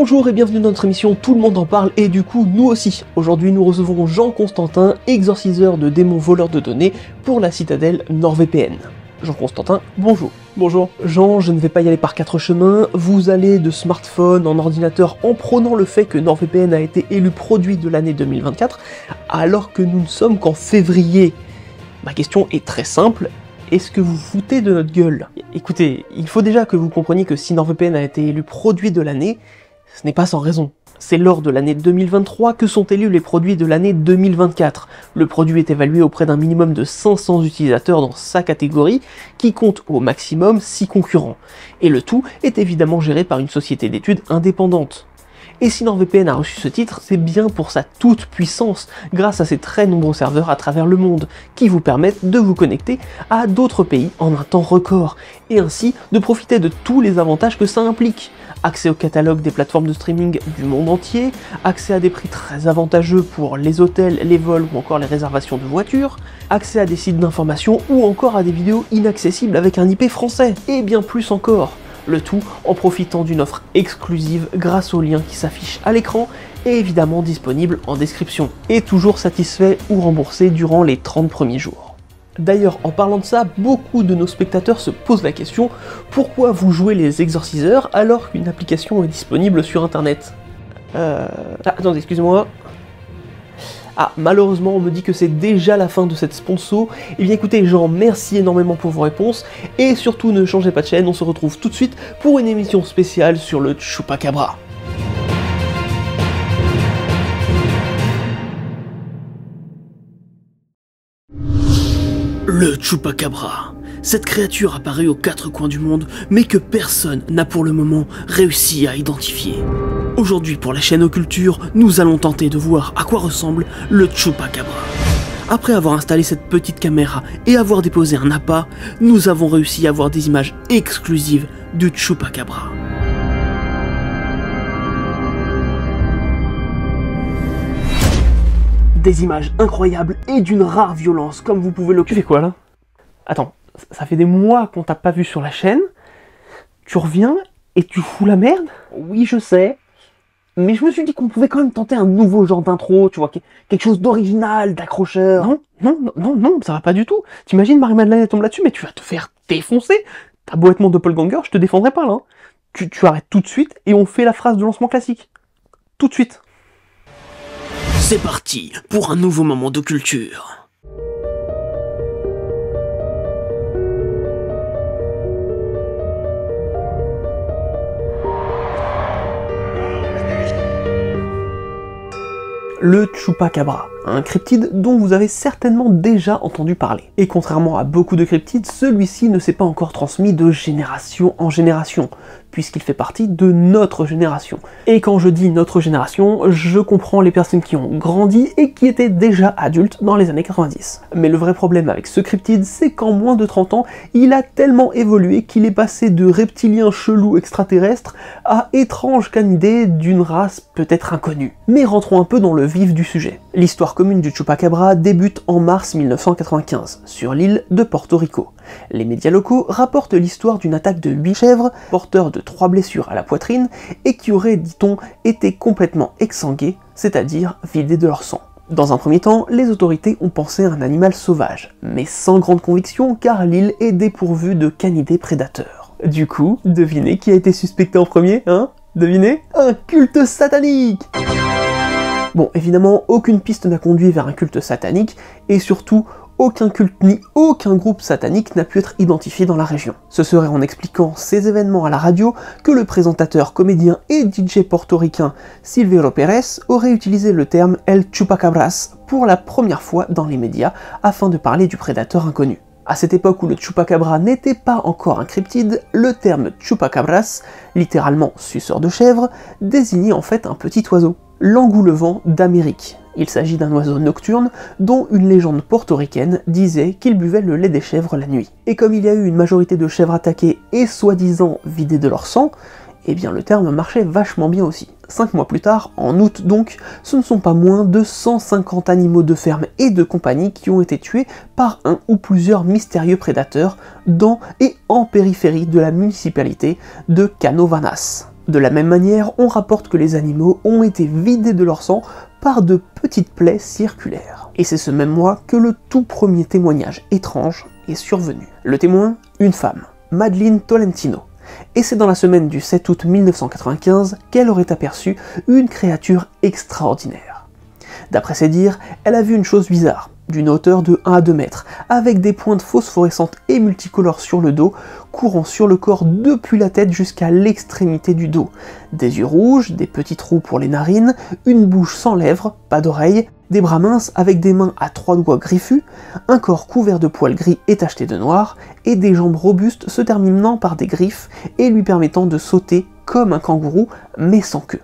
Bonjour et bienvenue dans notre émission Tout le monde en parle et du coup nous aussi. Aujourd'hui nous recevons Jean Constantin, exorciseur de démons voleurs de données pour la citadelle NordVPN. Jean Constantin, bonjour. Bonjour. Jean, je ne vais pas y aller par quatre chemins, vous allez de smartphone en ordinateur en prônant le fait que NordVPN a été élu produit de l'année 2024 alors que nous ne sommes qu'en février. Ma question est très simple. Est-ce que vous foutez de notre gueule? Écoutez, il faut déjà que vous compreniez que si NordVPN a été élu produit de l'année, ce n'est pas sans raison. C'est lors de l'année 2023 que sont élus les produits de l'année 2024. Le produit est évalué auprès d'un minimum de 500 utilisateurs dans sa catégorie, qui compte au maximum 6 concurrents. Et le tout est évidemment géré par une société d'études indépendante. Et si NordVPN a reçu ce titre, c'est bien pour sa toute puissance, grâce à ses très nombreux serveurs à travers le monde, qui vous permettent de vous connecter à d'autres pays en un temps record, et ainsi de profiter de tous les avantages que ça implique. Accès au catalogue des plateformes de streaming du monde entier, accès à des prix très avantageux pour les hôtels, les vols ou encore les réservations de voitures, accès à des sites d'information ou encore à des vidéos inaccessibles avec un IP français, et bien plus encore. Le tout en profitant d'une offre exclusive grâce au lien qui s'affiche à l'écran et évidemment disponible en description. Et toujours satisfait ou remboursé durant les 30 premiers jours. D'ailleurs, en parlant de ça, beaucoup de nos spectateurs se posent la question « Pourquoi vous jouez les exorciseurs alors qu'une application est disponible sur internet ?» attendez, excusez-moi. Ah, malheureusement, on me dit que c'est déjà la fin de cette sponsor. Eh bien écoutez, Jean, merci énormément pour vos réponses. Et surtout, ne changez pas de chaîne, on se retrouve tout de suite pour une émission spéciale sur le Chupacabra. Le Chupacabra. Cette créature apparaît aux quatre coins du monde, mais que personne n'a pour le moment réussi à identifier. Aujourd'hui, pour la chaîne Occulture, nous allons tenter de voir à quoi ressemble le Chupacabra. Après avoir installé cette petite caméra et avoir déposé un appât, nous avons réussi à voir des images exclusives du Chupacabra. Des images incroyables et d'une rare violence, comme vous pouvez le... Tu fais quoi là? Attends, ça fait des mois qu'on t'a pas vu sur la chaîne, tu reviens et tu fous la merde? Oui, je sais. Mais je me suis dit qu'on pouvait quand même tenter un nouveau genre d'intro, tu vois, quelque chose d'original, d'accrocheur. Non, ça va pas du tout. T'imagines Marie-Madeleine tombe là-dessus, mais tu vas te faire défoncer. T'as beau être mon doppelganger, je te défendrai pas là. Hein. Tu arrêtes tout de suite et on fait la phrase de lancement classique. Tout de suite. C'est parti pour un nouveau moment d'occulture. Le Chupacabra, un cryptide dont vous avez certainement déjà entendu parler. Et contrairement à beaucoup de cryptides, celui-ci ne s'est pas encore transmis de génération en génération, puisqu'il fait partie de notre génération. Et quand je dis notre génération, je comprends les personnes qui ont grandi et qui étaient déjà adultes dans les années 90. Mais le vrai problème avec ce cryptide, c'est qu'en moins de 30 ans, il a tellement évolué qu'il est passé de reptilien chelou extraterrestre à étrange canidé d'une race peut-être inconnue. Mais rentrons un peu dans le vif du sujet. L'histoire commune du Chupacabra débute en mars 1995, sur l'île de Porto Rico. Les médias locaux rapportent l'histoire d'une attaque de 8 chèvres, porteurs de 3 blessures à la poitrine, et qui auraient, dit-on, été complètement exsanguées, c'est-à-dire vidées de leur sang. Dans un premier temps, les autorités ont pensé à un animal sauvage, mais sans grande conviction car l'île est dépourvue de canidés prédateurs. Du coup, devinez qui a été suspecté en premier, hein? Devinez? Un culte satanique! Bon, évidemment, aucune piste n'a conduit vers un culte satanique, et surtout, aucun culte ni aucun groupe satanique n'a pu être identifié dans la région. Ce serait en expliquant ces événements à la radio que le présentateur, comédien et DJ portoricain Silverio Pérez aurait utilisé le terme El Chupacabras pour la première fois dans les médias afin de parler du prédateur inconnu. À cette époque où le Chupacabra n'était pas encore un cryptide, le terme Chupacabras, littéralement suceur de chèvre, désignait en fait un petit oiseau. L'engoulevent d'Amérique. Il s'agit d'un oiseau nocturne dont une légende portoricaine disait qu'il buvait le lait des chèvres la nuit. Et comme il y a eu une majorité de chèvres attaquées et soi-disant vidées de leur sang, Eh bien le terme marchait vachement bien aussi. 5 mois plus tard, en août donc, ce ne sont pas moins de 150 animaux de ferme et de compagnie qui ont été tués par un ou plusieurs mystérieux prédateurs dans et en périphérie de la municipalité de Canovanas. De la même manière, on rapporte que les animaux ont été vidés de leur sang par de petites plaies circulaires. Et c'est ce même mois que le tout premier témoignage étrange est survenu. Le témoin, une femme, Madeline Tolentino. Et c'est dans la semaine du 7 août 1995 qu'elle aurait aperçu une créature extraordinaire. D'après ses dires, elle a vu une chose bizarre, d'une hauteur de 1 à 2 mètres, avec des pointes phosphorescentes et multicolores sur le dos, courant sur le corps depuis la tête jusqu'à l'extrémité du dos. Des yeux rouges, des petits trous pour les narines, une bouche sans lèvres, pas d'oreilles, des bras minces avec des mains à 3 doigts griffus, un corps couvert de poils gris et tacheté de noir, et des jambes robustes se terminant par des griffes et lui permettant de sauter comme un kangourou, mais sans queue.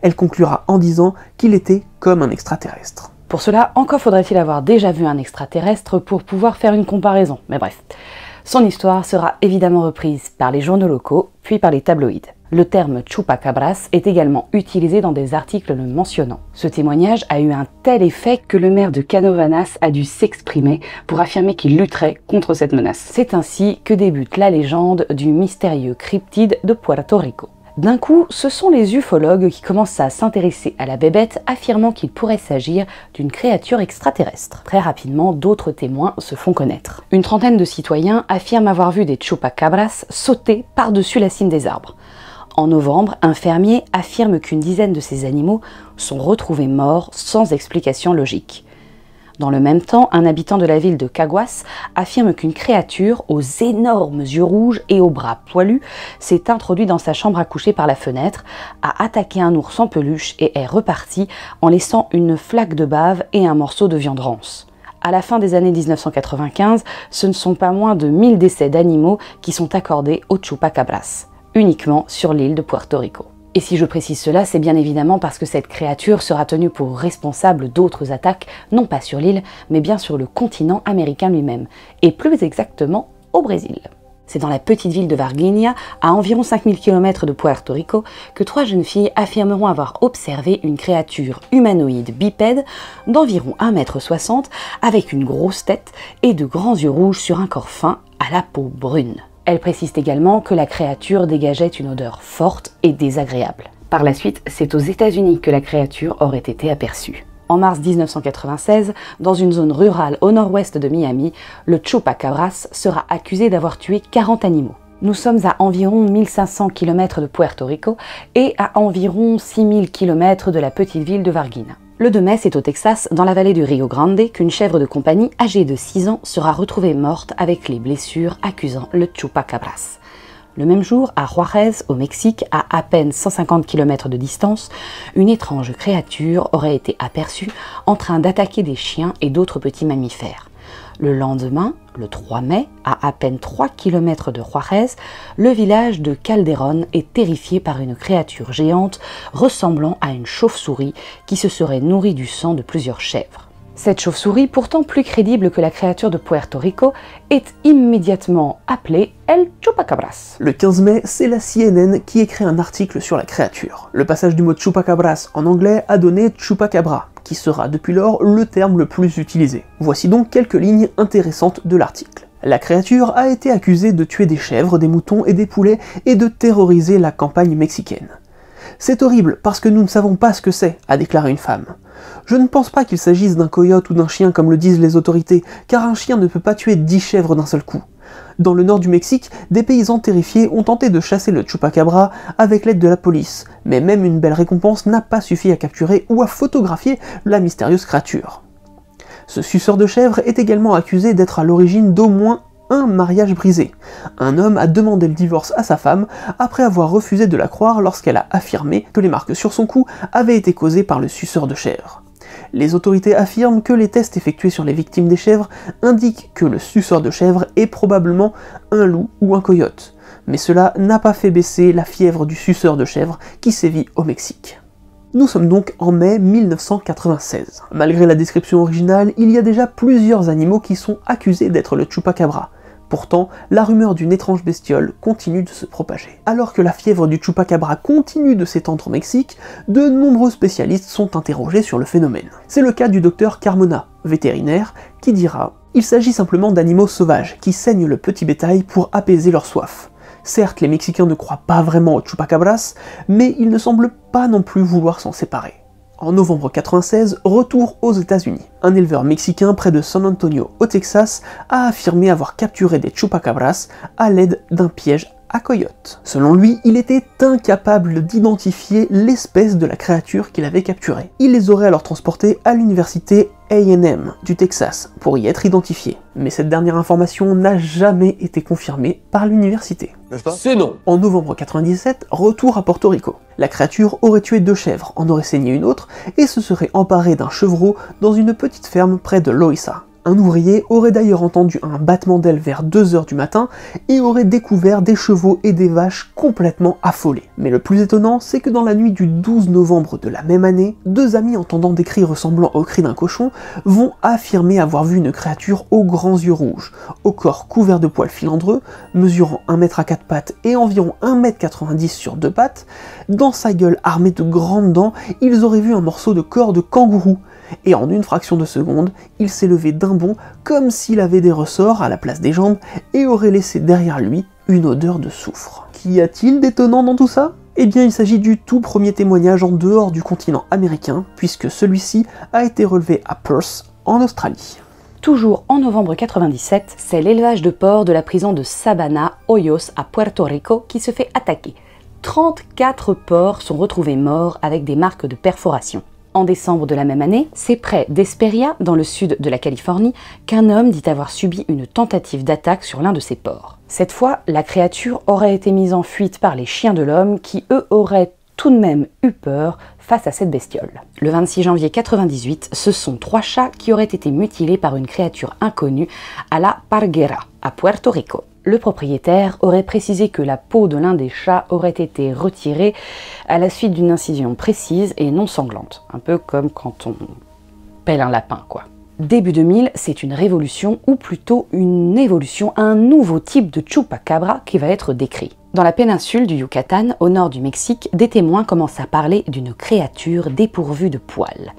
Elle conclura en disant qu'il était comme un extraterrestre. Pour cela, encore faudrait-il avoir déjà vu un extraterrestre pour pouvoir faire une comparaison, mais bref. Son histoire sera évidemment reprise par les journaux locaux, puis par les tabloïds. Le terme chupacabras est également utilisé dans des articles le mentionnant. Ce témoignage a eu un tel effet que le maire de Canovanas a dû s'exprimer pour affirmer qu'il lutterait contre cette menace. C'est ainsi que débute la légende du mystérieux cryptide de Puerto Rico. D'un coup, ce sont les ufologues qui commencent à s'intéresser à la bébête, affirmant qu'il pourrait s'agir d'une créature extraterrestre. Très rapidement, d'autres témoins se font connaître. Une trentaine de citoyens affirment avoir vu des chupacabras sauter par-dessus la cime des arbres. En novembre, un fermier affirme qu'une dizaine de ces animaux sont retrouvés morts sans explication logique. Dans le même temps, un habitant de la ville de Caguas affirme qu'une créature aux énormes yeux rouges et aux bras poilus s'est introduite dans sa chambre à coucher par la fenêtre, a attaqué un ours en peluche et est reparti en laissant une flaque de bave et un morceau de viande rance. À la fin des années 1995, ce ne sont pas moins de 1000 décès d'animaux qui sont accordés aux chupacabras, uniquement sur l'île de Puerto Rico. Et si je précise cela, c'est bien évidemment parce que cette créature sera tenue pour responsable d'autres attaques, non pas sur l'île, mais bien sur le continent américain lui-même, et plus exactement au Brésil. C'est dans la petite ville de Varginha, à environ 5000 km de Puerto Rico, que 3 jeunes filles affirmeront avoir observé une créature humanoïde bipède d'environ 1,60 m, avec une grosse tête et de grands yeux rouges sur un corps fin à la peau brune. Elle précise également que la créature dégageait une odeur forte et désagréable. Par la suite, c'est aux États-Unis que la créature aurait été aperçue. En mars 1996, dans une zone rurale au nord-ouest de Miami, le chupacabras sera accusé d'avoir tué 40 animaux. Nous sommes à environ 1500 km de Puerto Rico et à environ 6000 km de la petite ville de Varginha. Le 2 mai, c'est au Texas, dans la vallée du Rio Grande, qu'une chèvre de compagnie âgée de 6 ans sera retrouvée morte avec les blessures accusant le chupacabras. Le même jour, à Juarez, au Mexique, à peine 150 km de distance, une étrange créature aurait été aperçue en train d'attaquer des chiens et d'autres petits mammifères. Le lendemain, le 3 mai, à peine 3 km de Juarez, le village de Calderón est terrifié par une créature géante ressemblant à une chauve-souris qui se serait nourrie du sang de plusieurs chèvres. Cette chauve-souris, pourtant plus crédible que la créature de Puerto Rico, est immédiatement appelée El Chupacabras. Le 15 mai, c'est la CNN qui écrit un article sur la créature. Le passage du mot chupacabras en anglais a donné chupacabra, qui sera depuis lors le terme le plus utilisé. Voici donc quelques lignes intéressantes de l'article. La créature a été accusée de tuer des chèvres, des moutons et des poulets et de terroriser la campagne mexicaine. C'est horrible parce que nous ne savons pas ce que c'est, a déclaré une femme. Je ne pense pas qu'il s'agisse d'un coyote ou d'un chien comme le disent les autorités, car un chien ne peut pas tuer 10 chèvres d'un seul coup. Dans le nord du Mexique, des paysans terrifiés ont tenté de chasser le chupacabra avec l'aide de la police, mais même une belle récompense n'a pas suffi à capturer ou à photographier la mystérieuse créature. Ce suceur de chèvre est également accusé d'être à l'origine d'au moins un mariage brisé. Un homme a demandé le divorce à sa femme après avoir refusé de la croire lorsqu'elle a affirmé que les marques sur son cou avaient été causées par le suceur de chèvre. Les autorités affirment que les tests effectués sur les victimes des chèvres indiquent que le suceur de chèvre est probablement un loup ou un coyote, mais cela n'a pas fait baisser la fièvre du suceur de chèvre qui sévit au Mexique. Nous sommes donc en mai 1996. Malgré la description originale, il y a déjà plusieurs animaux qui sont accusés d'être le chupacabra. Pourtant, la rumeur d'une étrange bestiole continue de se propager. Alors que la fièvre du chupacabra continue de s'étendre au Mexique, de nombreux spécialistes sont interrogés sur le phénomène. C'est le cas du docteur Carmona, vétérinaire, qui dira « Il s'agit simplement d'animaux sauvages qui saignent le petit bétail pour apaiser leur soif. Certes, les Mexicains ne croient pas vraiment aux chupacabras, mais ils ne semblent pas non plus vouloir s'en séparer. » En novembre 1996, retour aux États-Unis. Un éleveur mexicain près de San Antonio, au Texas, a affirmé avoir capturé des chupacabras à l'aide d'un piège à coyote. Selon lui, il était incapable d'identifier l'espèce de la créature qu'il avait capturée. Il les aurait alors transportés à l'université A&M du Texas pour y être identifiés. Mais cette dernière information n'a jamais été confirmée par l'université. C'est non. En novembre 1997, retour à Porto Rico. La créature aurait tué 2 chèvres, en aurait saigné une autre, et se serait emparée d'un chevreau dans une petite ferme près de Loíza. Un ouvrier aurait d'ailleurs entendu un battement d'ailes vers 2 h du matin et aurait découvert des chevaux et des vaches complètement affolés. Mais le plus étonnant, c'est que dans la nuit du 12 novembre de la même année, 2 amis entendant des cris ressemblant aux cris d'un cochon vont affirmer avoir vu une créature aux grands yeux rouges, au corps couvert de poils filandreux, mesurant 1 mètre à 4 pattes et environ 1,90 m sur 2 pattes. Dans sa gueule armée de grandes dents, ils auraient vu un morceau de corps de kangourou. Et en une fraction de seconde, il s'est levé d'un bond comme s'il avait des ressorts à la place des jambes et aurait laissé derrière lui une odeur de soufre. Qu'y a-t-il d'étonnant dans tout ça ? Eh bien, il s'agit du tout premier témoignage en dehors du continent américain, puisque celui-ci a été relevé à Perth, en Australie. Toujours en novembre 1997, c'est l'élevage de porcs de la prison de Sabana, Hoyos, à Puerto Rico, qui se fait attaquer. 34 porcs sont retrouvés morts avec des marques de perforation. En décembre de la même année, c'est près d'Hesperia, dans le sud de la Californie, qu'un homme dit avoir subi une tentative d'attaque sur l'un de ses porcs. Cette fois, la créature aurait été mise en fuite par les chiens de l'homme qui, eux, auraient tout de même eu peur face à cette bestiole. Le 26 janvier 1998, ce sont 3 chats qui auraient été mutilés par une créature inconnue à la Parguera, à Puerto Rico. Le propriétaire aurait précisé que la peau de l'un des chats aurait été retirée à la suite d'une incision précise et non sanglante. Un peu comme quand on pèle un lapin, quoi. Début 2000, c'est une révolution, ou plutôt une évolution, un nouveau type de chupacabra qui va être décrit. Dans la péninsule du Yucatan, au nord du Mexique, des témoins commencent à parler d'une créature dépourvue de poils.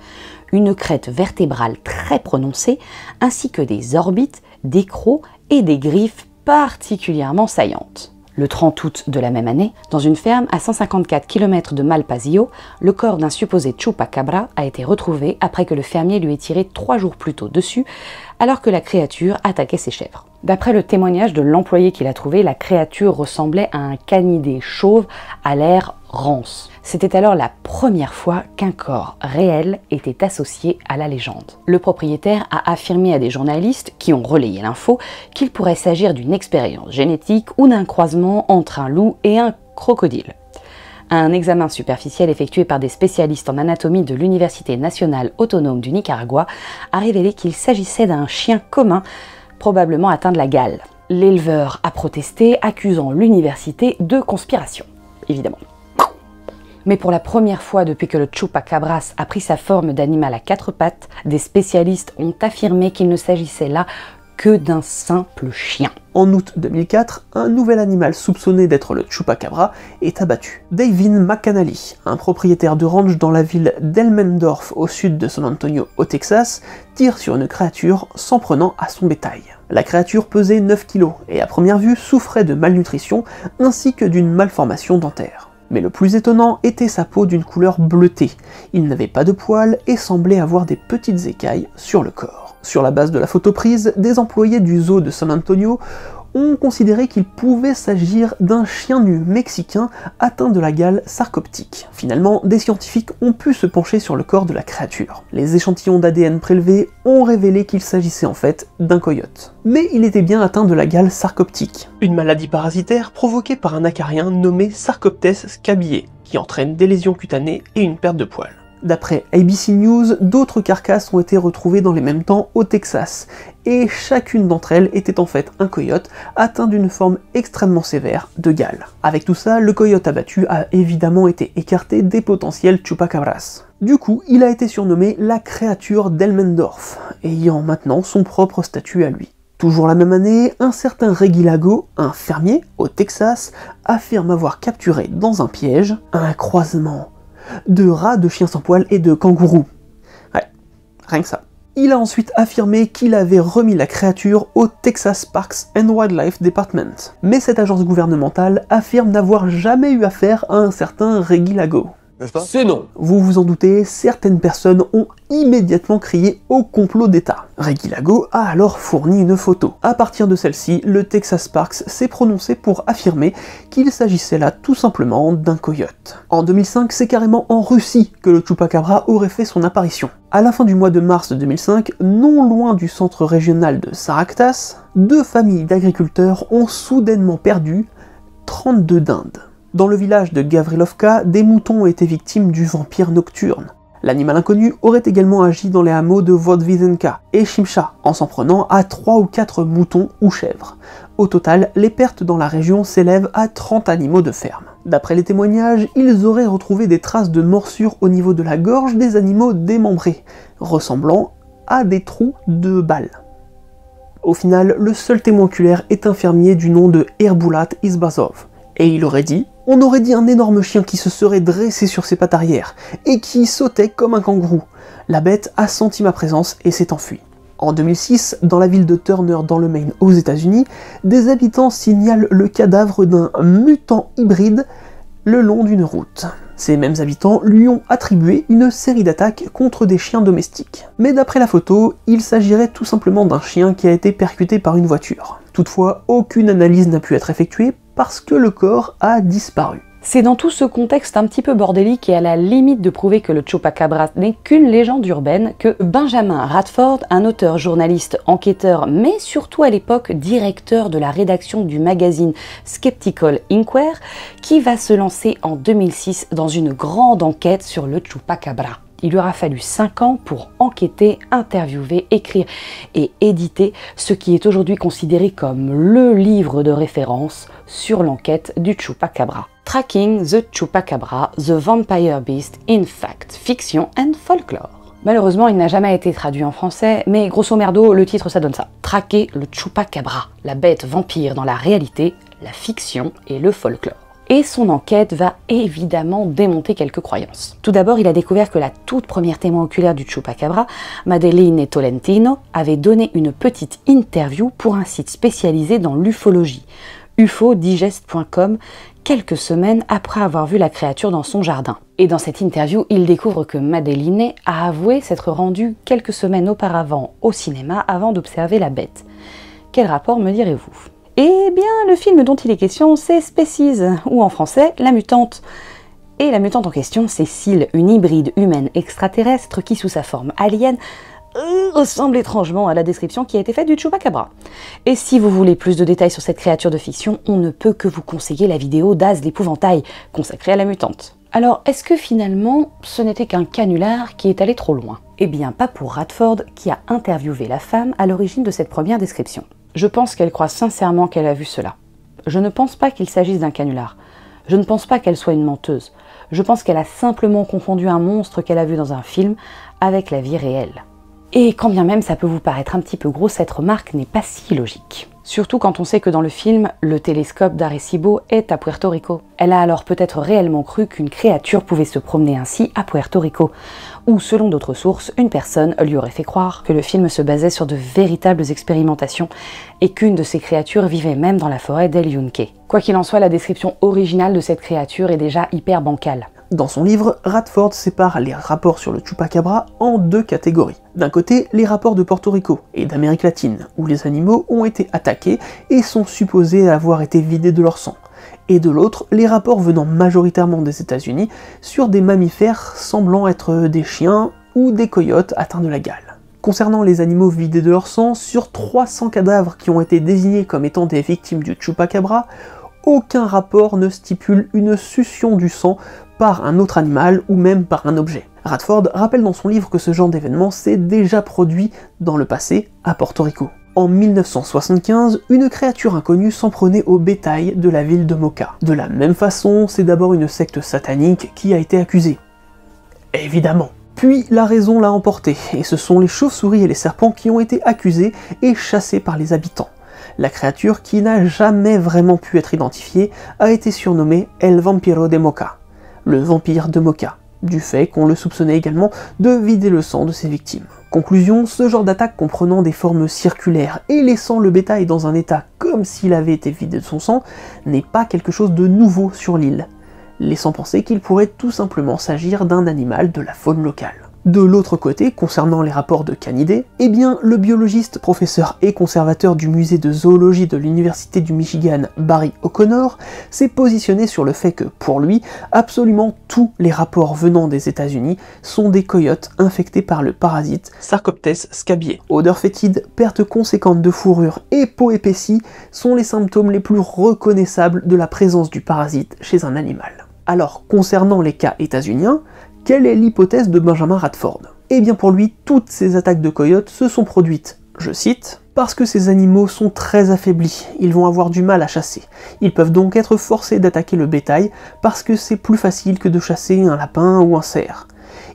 Une crête vertébrale très prononcée, ainsi que des orbites, des crocs et des griffes particulièrement saillantes. Le 30 août de la même année, dans une ferme à 154 km de Malpasio, le corps d'un supposé chupacabra a été retrouvé après que le fermier lui ait tiré 3 jours plus tôt dessus, alors que la créature attaquait ses chèvres. D'après le témoignage de l'employé qui l'a trouvé, la créature ressemblait à un canidé chauve à l'air rance. C'était alors la première fois qu'un corps réel était associé à la légende. Le propriétaire a affirmé à des journalistes qui ont relayé l'info qu'il pourrait s'agir d'une expérience génétique ou d'un croisement entre un loup et un crocodile. Un examen superficiel effectué par des spécialistes en anatomie de l'Université nationale autonome du Nicaragua a révélé qu'il s'agissait d'un chien commun, probablement atteint de la gale. L'éleveur a protesté, accusant l'université de conspiration, évidemment. Mais pour la première fois depuis que le chupacabras a pris sa forme d'animal à 4 pattes, des spécialistes ont affirmé qu'il ne s'agissait là que d'un simple chien. En août 2004, un nouvel animal soupçonné d'être le chupacabra est abattu. Davin McAnally, un propriétaire de ranch dans la ville d'Elmendorf au sud de San Antonio au Texas, tire sur une créature s'en prenant à son bétail. La créature pesait 9 kg et à première vue souffrait de malnutrition ainsi que d'une malformation dentaire. Mais le plus étonnant était sa peau d'une couleur bleutée. Il n'avait pas de poils et semblait avoir des petites écailles sur le corps. Sur la base de la photo prise, des employés du zoo de San Antonio ont considéré qu'il pouvait s'agir d'un chien nu mexicain atteint de la gale sarcoptique. Finalement, des scientifiques ont pu se pencher sur le corps de la créature. Les échantillons d'ADN prélevés ont révélé qu'il s'agissait en fait d'un coyote. Mais il était bien atteint de la gale sarcoptique, une maladie parasitaire provoquée par un acarien nommé Sarcoptes scabiei, qui entraîne des lésions cutanées et une perte de poils. D'après ABC News, d'autres carcasses ont été retrouvées dans les mêmes temps au Texas, et chacune d'entre elles était en fait un coyote atteint d'une forme extrêmement sévère de gale. Avec tout ça, le coyote abattu a évidemment été écarté des potentiels chupacabras. Du coup, il a été surnommé la créature d'Elmendorf, ayant maintenant son propre statut à lui. Toujours la même année, un certain Reggie Lago, un fermier au Texas, affirme avoir capturé dans un piège un croisement de rats, de chiens sans poil et de kangourous. Ouais, rien que ça. Il a ensuite affirmé qu'il avait remis la créature au Texas Parks and Wildlife Department. Mais cette agence gouvernementale affirme n'avoir jamais eu affaire à un certain Reggie Lago. C'est non. Vous vous en doutez, certaines personnes ont immédiatement crié au complot d'État. Reggie Lago a alors fourni une photo. À partir de celle-ci, le Texas Parks s'est prononcé pour affirmer qu'il s'agissait là tout simplement d'un coyote. En 2005, c'est carrément en Russie que le Chupacabra aurait fait son apparition. À la fin du mois de mars 2005, non loin du centre régional de Saractas, 2 familles d'agriculteurs ont soudainement perdu 32 dindes. Dans le village de Gavrilovka, des moutons ont été victimes du vampire nocturne. L'animal inconnu aurait également agi dans les hameaux de Vodvizenka et Shimsha, en s'en prenant à 3 ou 4 moutons ou chèvres. Au total, les pertes dans la région s'élèvent à 30 animaux de ferme. D'après les témoignages, ils auraient retrouvé des traces de morsures au niveau de la gorge des animaux démembrés, ressemblant à des trous de balles. Au final, le seul témoin oculaire est un fermier du nom de Herbulat Izbazov. Et il aurait dit « On aurait dit un énorme chien qui se serait dressé sur ses pattes arrière, et qui sautait comme un kangourou. La bête a senti ma présence et s'est enfuie. » En 2006, dans la ville de Turner dans le Maine aux États-Unis, des habitants signalent le cadavre d'un mutant hybride le long d'une route. Ces mêmes habitants lui ont attribué une série d'attaques contre des chiens domestiques. Mais d'après la photo, il s'agirait tout simplement d'un chien qui a été percuté par une voiture. Toutefois, aucune analyse n'a pu être effectuée parce que le corps a disparu. C'est dans tout ce contexte un petit peu bordélique et à la limite de prouver que le Chupacabra n'est qu'une légende urbaine que Benjamin Radford, un auteur, journaliste, enquêteur, mais surtout à l'époque directeur de la rédaction du magazine Skeptical Inquirer, qui va se lancer en 2006 dans une grande enquête sur le Chupacabra. Il lui aura fallu 5 ans pour enquêter, interviewer, écrire et éditer ce qui est aujourd'hui considéré comme le livre de référence sur l'enquête du Chupacabra. Tracking the Chupacabra, the Vampire Beast in Fact, Fiction and Folklore. Malheureusement, il n'a jamais été traduit en français, mais grosso merdo, le titre ça donne ça. Traquer le Chupacabra, la bête vampire dans la réalité, la fiction et le folklore. Et son enquête va évidemment démonter quelques croyances. Tout d'abord, il a découvert que la toute première témoin oculaire du Chupacabra, Madeline Tolentino, avait donné une petite interview pour un site spécialisé dans l'ufologie, ufodigest.com, quelques semaines après avoir vu la créature dans son jardin. Et dans cette interview, il découvre que Madeline a avoué s'être rendue quelques semaines auparavant au cinéma avant d'observer la bête. Quel rapport me direz-vous ? Eh bien, le film dont il est question, c'est Species, ou en français, La Mutante. Et la mutante en question, c'est Syl, une hybride humaine extraterrestre qui, sous sa forme alien, ressemble étrangement à la description qui a été faite du Chupacabra. Et si vous voulez plus de détails sur cette créature de fiction, on ne peut que vous conseiller la vidéo d'Az l'épouvantail, consacrée à la mutante. Alors, est-ce que finalement, ce n'était qu'un canular qui est allé trop loin? Eh bien, pas pour Radford, qui a interviewé la femme à l'origine de cette première description. Je pense qu'elle croit sincèrement qu'elle a vu cela. Je ne pense pas qu'il s'agisse d'un canular. Je ne pense pas qu'elle soit une menteuse. Je pense qu'elle a simplement confondu un monstre qu'elle a vu dans un film avec la vie réelle. Et quand bien même ça peut vous paraître un petit peu gros, cette remarque n'est pas si logique. Surtout quand on sait que dans le film, le télescope d'Arecibo est à Puerto Rico. Elle a alors peut-être réellement cru qu'une créature pouvait se promener ainsi à Puerto Rico. Ou selon d'autres sources, une personne lui aurait fait croire que le film se basait sur de véritables expérimentations et qu'une de ces créatures vivait même dans la forêt d'El Yunque. Quoi qu'il en soit, la description originale de cette créature est déjà hyper bancale. Dans son livre, Radford sépare les rapports sur le Chupacabra en 2 catégories. D'un côté, les rapports de Porto Rico et d'Amérique latine, où les animaux ont été attaqués et sont supposés avoir été vidés de leur sang. Et de l'autre, les rapports venant majoritairement des États-Unis sur des mammifères semblant être des chiens ou des coyotes atteints de la gale. Concernant les animaux vidés de leur sang, sur 300 cadavres qui ont été désignés comme étant des victimes du Chupacabra, aucun rapport ne stipule une succion du sang par un autre animal ou même par un objet. Radford rappelle dans son livre que ce genre d'événement s'est déjà produit dans le passé à Porto Rico. En 1975, une créature inconnue s'en prenait au bétail de la ville de Moca. De la même façon, c'est d'abord une secte satanique qui a été accusée. Évidemment. Puis la raison l'a emporté, et ce sont les chauves-souris et les serpents qui ont été accusés et chassés par les habitants. La créature, qui n'a jamais vraiment pu être identifiée, a été surnommée El Vampiro de Mocha, le vampire de Mocha, du fait qu'on le soupçonnait également de vider le sang de ses victimes. Conclusion, ce genre d'attaque comprenant des formes circulaires et laissant le bétail dans un état comme s'il avait été vidé de son sang n'est pas quelque chose de nouveau sur l'île, laissant penser qu'il pourrait tout simplement s'agir d'un animal de la faune locale. De l'autre côté, concernant les rapports de canidés, eh bien le biologiste, professeur et conservateur du musée de zoologie de l'université du Michigan, Barry O'Connor, s'est positionné sur le fait que, pour lui, absolument tous les rapports venant des États-Unis sont des coyotes infectés par le parasite Sarcoptes scabiei. Odeur fétide, perte conséquente de fourrure et peau épaissie sont les symptômes les plus reconnaissables de la présence du parasite chez un animal. Alors, concernant les cas états-uniens, quelle est l'hypothèse de Benjamin Radford? Eh bien pour lui, toutes ces attaques de coyotes se sont produites, je cite, « parce que ces animaux sont très affaiblis, ils vont avoir du mal à chasser. Ils peuvent donc être forcés d'attaquer le bétail parce que c'est plus facile que de chasser un lapin ou un cerf.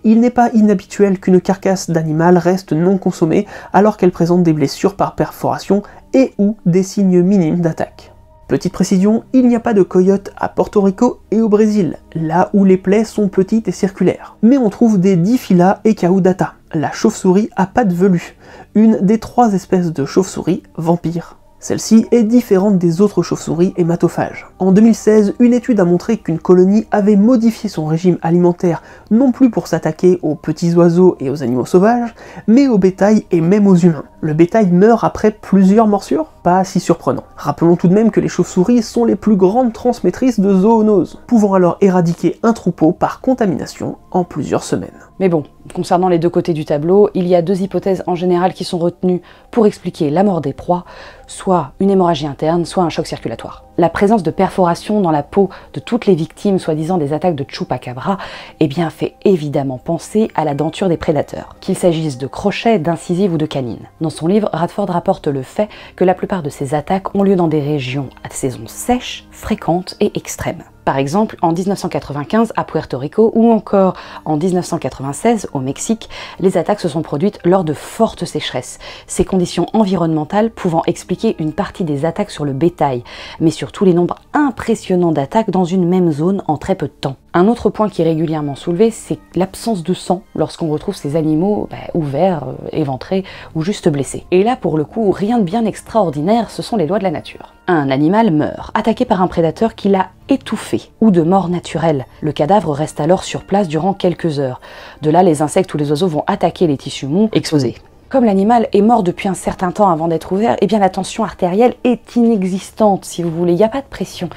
Il n'est pas inhabituel qu'une carcasse d'animal reste non consommée alors qu'elle présente des blessures par perforation et ou des signes minimes d'attaque. » Petite précision, il n'y a pas de coyotes à Porto Rico et au Brésil, là où les plaies sont petites et circulaires. Mais on trouve des Diphila et Caudata, la chauve-souris à pattes velues, une des 3 espèces de chauve-souris vampires. Celle-ci est différente des autres chauves-souris hématophages. En 2016, une étude a montré qu'une colonie avait modifié son régime alimentaire non plus pour s'attaquer aux petits oiseaux et aux animaux sauvages, mais au bétail et même aux humains. Le bétail meurt après plusieurs morsures? Pas si surprenant. Rappelons tout de même que les chauves-souris sont les plus grandes transmettrices de zoonoses, pouvant alors éradiquer un troupeau par contamination en plusieurs semaines. Mais bon, concernant les deux côtés du tableau, il y a 2 hypothèses en général qui sont retenues pour expliquer la mort des proies, soit une hémorragie interne, soit un choc circulatoire. La présence de perforations dans la peau de toutes les victimes soi-disant des attaques de chupacabra eh bien, fait évidemment penser à la denture des prédateurs, qu'il s'agisse de crochets, d'incisives ou de canines. Dans son livre, Radford rapporte le fait que la plupart de ces attaques ont lieu dans des régions à saison sèche, fréquente et extrême. Par exemple, en 1995 à Puerto Rico ou encore en 1996 au Mexique, les attaques se sont produites lors de fortes sécheresses, ces conditions environnementales pouvant expliquer une partie des attaques sur le bétail, mais surtout les nombres impressionnants d'attaques dans une même zone en très peu de temps. Un autre point qui est régulièrement soulevé, c'est l'absence de sang lorsqu'on retrouve ces animaux ouverts, éventrés ou juste blessés. Et là, pour le coup, rien de bien extraordinaire, ce sont les lois de la nature. Un animal meurt, attaqué par un prédateur qui l'a étouffé, ou de mort naturelle. Le cadavre reste alors sur place durant quelques heures. De là, les insectes ou les oiseaux vont attaquer les tissus mous, exposés. Comme l'animal est mort depuis un certain temps avant d'être ouvert, eh bien la tension artérielle est inexistante, si vous voulez, il n'y a pas de pression.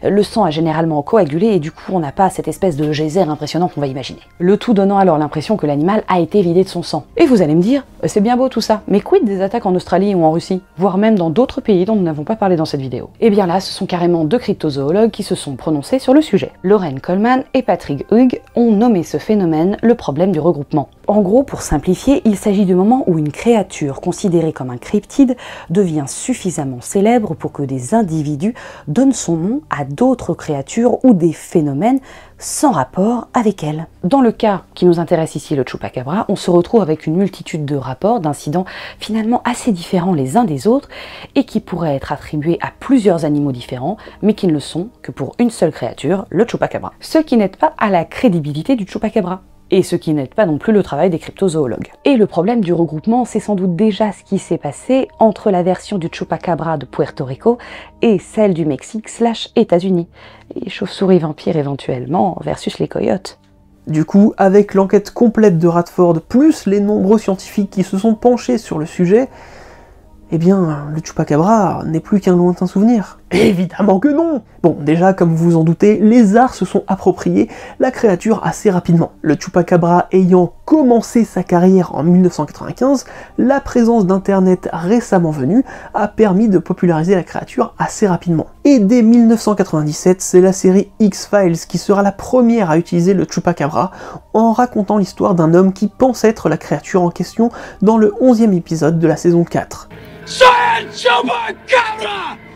Le sang a généralement coagulé et du coup on n'a pas cette espèce de geyser impressionnant qu'on va imaginer. Le tout donnant alors l'impression que l'animal a été vidé de son sang. Et vous allez me dire, c'est bien beau tout ça, mais quid des attaques en Australie ou en Russie, voire même dans d'autres pays dont nous n'avons pas parlé dans cette vidéo? Eh bien là, ce sont carrément 2 cryptozoologues qui se sont prononcés sur le sujet. Lorraine Coleman et Patrick Hughes ont nommé ce phénomène le problème du regroupement. En gros, pour simplifier, il s'agit du moment où une créature considérée comme un cryptide devient suffisamment célèbre pour que des individus donnent son nom à d'autres créatures ou des phénomènes sans rapport avec elle. Dans le cas qui nous intéresse ici, le chupacabra, on se retrouve avec une multitude de rapports, d'incidents finalement assez différents les uns des autres et qui pourraient être attribués à plusieurs animaux différents, mais qui ne le sont que pour une seule créature, le chupacabra. Ce qui n'aide pas à la crédibilité du chupacabra. Et ce qui n'aide pas non plus le travail des cryptozoologues. Et le problème du regroupement, c'est sans doute déjà ce qui s'est passé entre la version du chupacabra de Puerto Rico et celle du Mexique / États-Unis. Les chauves-souris vampires éventuellement versus les coyotes. Du coup, avec l'enquête complète de Radford, plus les nombreux scientifiques qui se sont penchés sur le sujet, eh bien, le chupacabra n'est plus qu'un lointain souvenir. Évidemment que non! Bon, déjà, comme vous vous en doutez, les arts se sont appropriés la créature assez rapidement. Le chupacabra ayant commencé sa carrière en 1995, la présence d'internet récemment venue a permis de populariser la créature assez rapidement. Et dès 1997, c'est la série X-Files qui sera la première à utiliser le chupacabra en racontant l'histoire d'un homme qui pense être la créature en question dans le 11e épisode de la saison 4.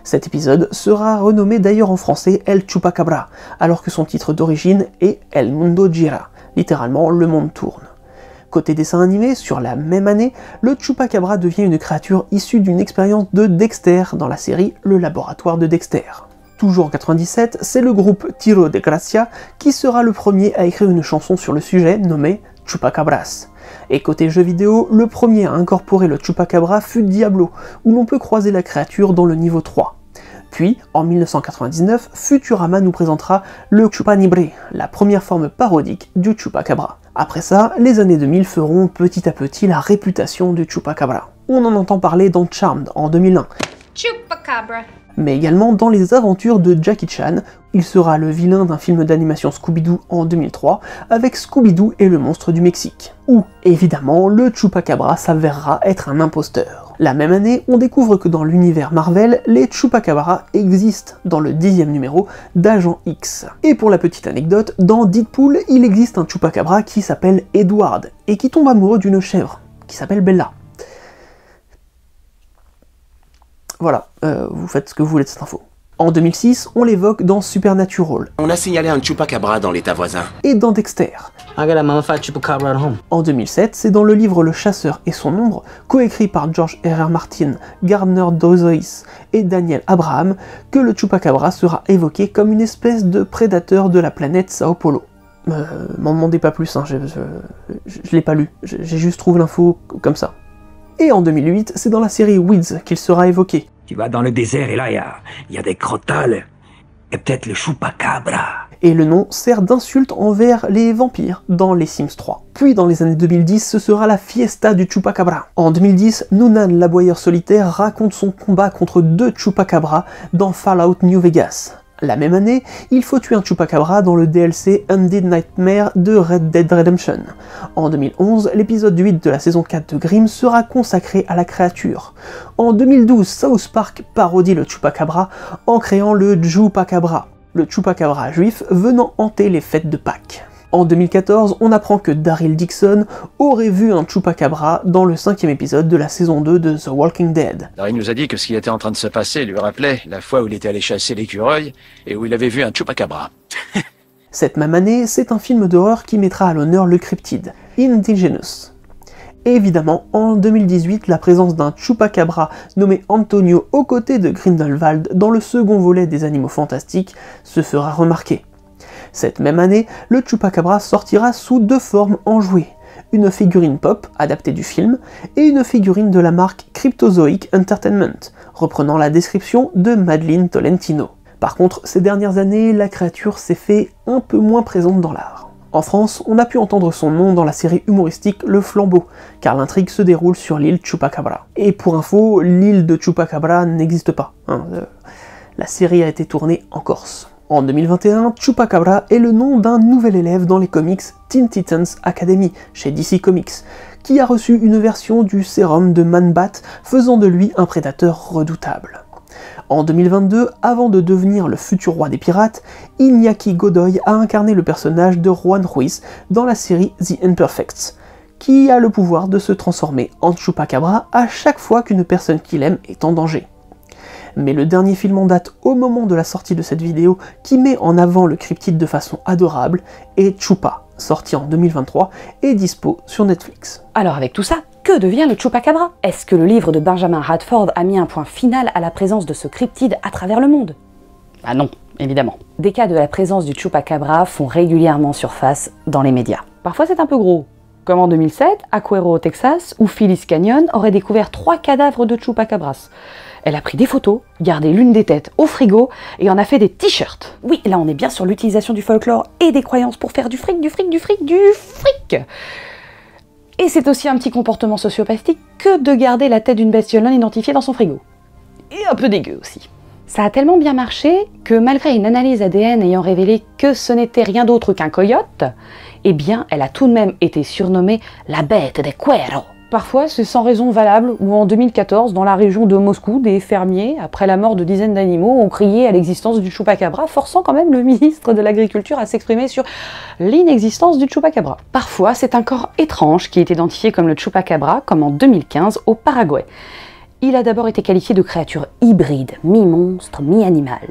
Cet épisode sera renommé d'ailleurs en français El Chupacabra, alors que son titre d'origine est El Mundo Gira, littéralement le monde tourne. Côté dessin animé, sur la même année, le Chupacabra devient une créature issue d'une expérience de Dexter dans la série Le Laboratoire de Dexter. Toujours en 97, c'est le groupe Tiro de Gracia qui sera le premier à écrire une chanson sur le sujet nommée Chupacabras. Et côté jeux vidéo, le premier à incorporer le Chupacabra fut Diablo, où l'on peut croiser la créature dans le niveau 3. Puis, en 1999, Futurama nous présentera le Chupanibre, la première forme parodique du Chupacabra. Après ça, les années 2000 feront petit à petit la réputation du Chupacabra. On en entend parler dans Charmed en 2001. Chupacabra. Mais également dans les aventures de Jackie Chan. Il sera le vilain d'un film d'animation Scooby-Doo en 2003, avec Scooby-Doo et le monstre du Mexique. Où, évidemment, le Chupacabra s'avérera être un imposteur. La même année, on découvre que dans l'univers Marvel, les Chupacabras existent dans le 10e numéro d'Agent X. Et pour la petite anecdote, dans Deadpool, il existe un Chupacabra qui s'appelle Edward, et qui tombe amoureux d'une chèvre, qui s'appelle Bella. Voilà, vous faites ce que vous voulez de cette info. En 2006, on l'évoque dans Supernatural. On a signalé un Chupacabra dans l'état voisin. Et dans Dexter. I got a mummified chupacabra at home. En 2007, c'est dans le livre Le Chasseur et son ombre, coécrit par George R.R. Martin, Gardner Dozois et Daniel Abraham, que le Chupacabra sera évoqué comme une espèce de prédateur de la planète Sao Paulo. M'en demandez pas plus, hein, je l'ai pas lu, j'ai juste trouvé l'info comme ça. Et en 2008, c'est dans la série Weeds qu'il sera évoqué. Tu vas dans le désert et là, il y a des crotales et peut-être le chupacabra. Et le nom sert d'insulte envers les vampires dans les Sims 3. Puis dans les années 2010, ce sera la fiesta du Chupacabra. En 2010, Noonan l'aboyeur solitaire raconte son combat contre 2 Chupacabras dans Fallout New Vegas. La même année, il faut tuer un Chupacabra dans le DLC Undead Nightmare de Red Dead Redemption. En 2011, l'épisode 8 de la saison 4 de Grimm sera consacré à la créature. En 2012, South Park parodie le Chupacabra en créant le Jupacabra, le Chupacabra juif venant hanter les fêtes de Pâques. En 2014, on apprend que Daryl Dixon aurait vu un Chupacabra dans le 5e épisode de la saison 2 de The Walking Dead. Alors il nous a dit que ce qui était en train de se passer lui rappelait la fois où il était allé chasser l'écureuil et où il avait vu un Chupacabra. Cette même année, c'est un film d'horreur qui mettra à l'honneur le cryptide, Indigenous. Et évidemment, en 2018, la présence d'un Chupacabra nommé Antonio aux côtés de Grindelwald dans le second volet des Animaux Fantastiques se fera remarquer. Cette même année, le Chupacabra sortira sous 2 formes enjouées, une figurine pop adaptée du film et une figurine de la marque Cryptozoic Entertainment, reprenant la description de Madeline Tolentino. Par contre, ces dernières années, la créature s'est fait un peu moins présente dans l'art. En France, on a pu entendre son nom dans la série humoristique Le Flambeau, car l'intrigue se déroule sur l'île Chupacabra. Et pour info, l'île de Chupacabra n'existe pas. La série a été tournée en Corse. En 2021, Chupacabra est le nom d'un nouvel élève dans les comics Teen Titans Academy, chez DC Comics, qui a reçu une version du sérum de Man-Bat, faisant de lui un prédateur redoutable. En 2022, avant de devenir le futur roi des pirates, Iñaki Godoy a incarné le personnage de Juan Ruiz dans la série The Imperfects, qui a le pouvoir de se transformer en Chupacabra à chaque fois qu'une personne qu'il aime est en danger. Mais le dernier film en date au moment de la sortie de cette vidéo qui met en avant le cryptide de façon adorable est Chupa, sorti en 2023 et dispo sur Netflix. Alors avec tout ça, que devient le Chupacabra? Est-ce que le livre de Benjamin Radford a mis un point final à la présence de ce cryptide à travers le monde? Ah non, évidemment. Des cas de la présence du Chupacabra font régulièrement surface dans les médias. Parfois c'est un peu gros, comme en 2007, à Cuero au Texas, où Phyllis Canyon aurait découvert 3 cadavres de Chupacabras. Elle a pris des photos, gardé l'une des têtes au frigo et en a fait des t-shirts. Oui, là on est bien sur l'utilisation du folklore et des croyances pour faire du fric. Et c'est aussi un petit comportement sociopathique que de garder la tête d'une bestiole non identifiée dans son frigo. Et un peu dégueu aussi. Ça a tellement bien marché que malgré une analyse ADN ayant révélé que ce n'était rien d'autre qu'un coyote, eh bien elle a tout de même été surnommée la bête de Cuero. Parfois, c'est sans raison valable, ou en 2014, dans la région de Moscou, des fermiers, après la mort de dizaines d'animaux, ont crié à l'existence du Chupacabra, forçant quand même le ministre de l'Agriculture à s'exprimer sur l'inexistence du Chupacabra. Parfois, c'est un corps étrange qui est identifié comme le Chupacabra, comme en 2015 au Paraguay. Il a d'abord été qualifié de créature hybride, mi-monstre, mi-animal,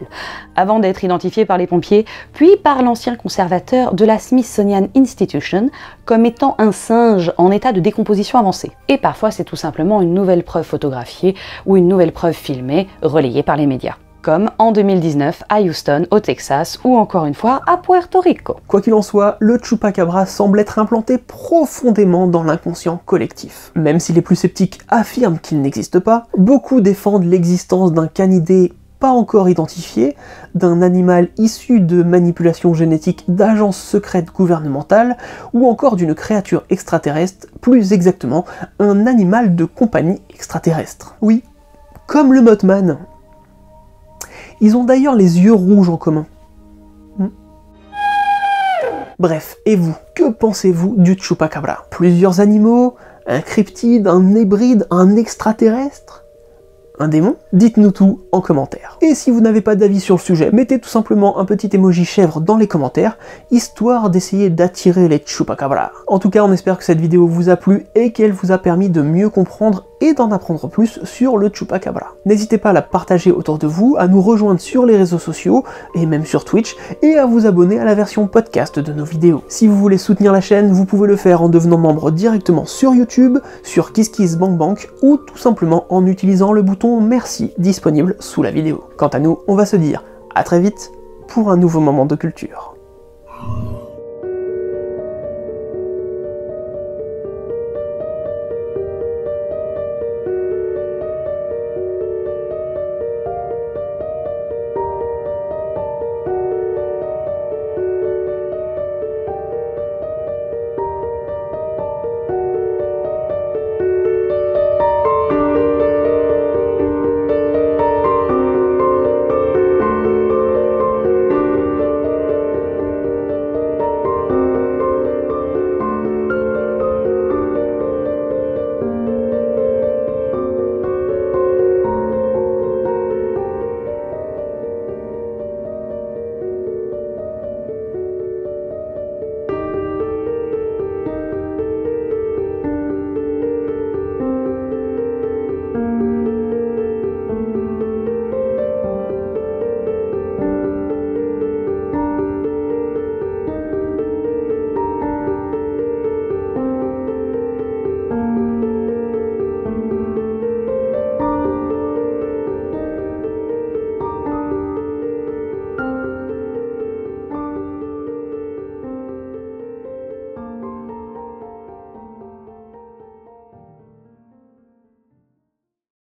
avant d'être identifié par les pompiers, puis par l'ancien conservateur de la Smithsonian Institution comme étant un singe en état de décomposition avancée. Et parfois c'est tout simplement une nouvelle preuve photographiée ou une nouvelle preuve filmée, relayée par les médias. Comme en 2019 à Houston, au Texas, ou encore une fois à Puerto Rico. Quoi qu'il en soit, le Chupacabra semble être implanté profondément dans l'inconscient collectif. Même si les plus sceptiques affirment qu'il n'existe pas, beaucoup défendent l'existence d'un canidé pas encore identifié, d'un animal issu de manipulation génétique d'agences secrètes gouvernementales, ou encore d'une créature extraterrestre, plus exactement, un animal de compagnie extraterrestre. Oui, comme le Mothman. Ils ont d'ailleurs les yeux rouges en commun. Bref, et vous, que pensez-vous du Chupacabra? Plusieurs animaux? Un cryptide? Un hybride? Un extraterrestre? Un démon? Dites-nous tout en commentaire. Et si vous n'avez pas d'avis sur le sujet, mettez tout simplement un petit emoji chèvre dans les commentaires, histoire d'essayer d'attirer les Chupacabras. En tout cas, on espère que cette vidéo vous a plu et qu'elle vous a permis de mieux comprendre et d'en apprendre plus sur le Chupacabra. N'hésitez pas à la partager autour de vous, à nous rejoindre sur les réseaux sociaux, et même sur Twitch, et à vous abonner à la version podcast de nos vidéos. Si vous voulez soutenir la chaîne, vous pouvez le faire en devenant membre directement sur YouTube, sur KissKissBankBank, ou tout simplement en utilisant le bouton merci disponible sous la vidéo. Quant à nous, on va se dire à très vite pour un nouveau moment de culture.